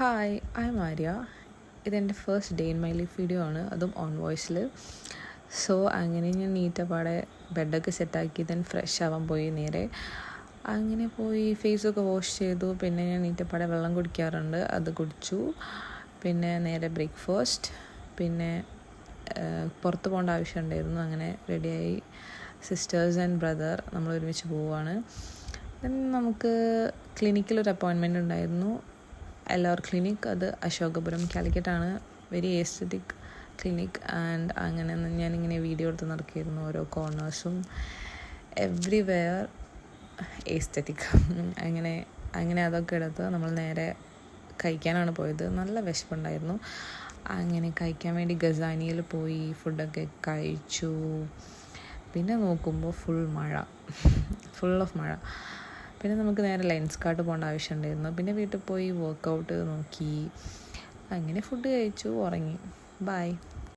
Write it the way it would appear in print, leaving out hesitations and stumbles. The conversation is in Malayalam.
Hi I am Arya. ഇതെൻ്റെ first day in my life video ആണ്, അതും ഓൺ വോയിസിൽ. സോ അങ്ങനെ ഞാൻ നീറ്റപ്പാടെ ബെഡൊക്കെ സെറ്റാക്കി ദെൻ ഫ്രഷ് ആവാൻ പോയി. നേരെ അങ്ങനെ പോയി ഫേസൊക്കെ വാഷ് ചെയ്തു. പിന്നെ ഞാൻ നീറ്റപ്പാടെ വെള്ളം കുടിക്കാറുണ്ട്, അത് കുടിച്ചു. പിന്നെ നേരെ ബ്രേക്ക്ഫാസ്റ്റ്. പിന്നെ പുറത്ത് പോകേണ്ട ആവശ്യമുണ്ടായിരുന്നു, അങ്ങനെ റെഡിയായി. സിസ്റ്റേഴ്സ് ആൻഡ് ബ്രദർ നമ്മൾ ഒരുമിച്ച് പോവുകയാണ്. ദെൻ നമുക്ക് ക്ലിനിക്കിലൊരു അപ്പോയിൻമെൻ്റ് ഉണ്ടായിരുന്നു, LR ക്ലിനിക്. അത് അശോകപുരം കാലിക്കറ്റാണ്. Very aesthetic clinic. ആൻഡ് അങ്ങനെ ഞാനിങ്ങനെ വീഡിയോ എടുത്ത് നടക്കുകയായിരുന്നു, ഓരോ കോർണേഴ്സും എവ്രിവെയർ എസ്തറ്റിക്. അങ്ങനെ അതൊക്കെ എടുത്ത് നമ്മൾ നേരെ കഴിക്കാനാണ് പോയത്. നല്ല വിശപ്പുണ്ടായിരുന്നു. അങ്ങനെ കഴിക്കാൻ വേണ്ടി ഗസാനിയിൽ പോയി ഫുഡൊക്കെ കഴിച്ചു. പിന്നെ നോക്കുമ്പോൾ ഫുൾ ഓഫ് മഴ. പിന്നെ നമുക്ക് നേരെ ലെൻസ്കാർട്ട് പോകേണ്ട ആവശ്യമുണ്ടായിരുന്നു. പിന്നെ വീട്ടിൽ പോയി വർക്കൗട്ട് നോക്കി, അങ്ങനെ ഫുഡ് കഴിച്ചു, ഉറങ്ങി. ബൈ.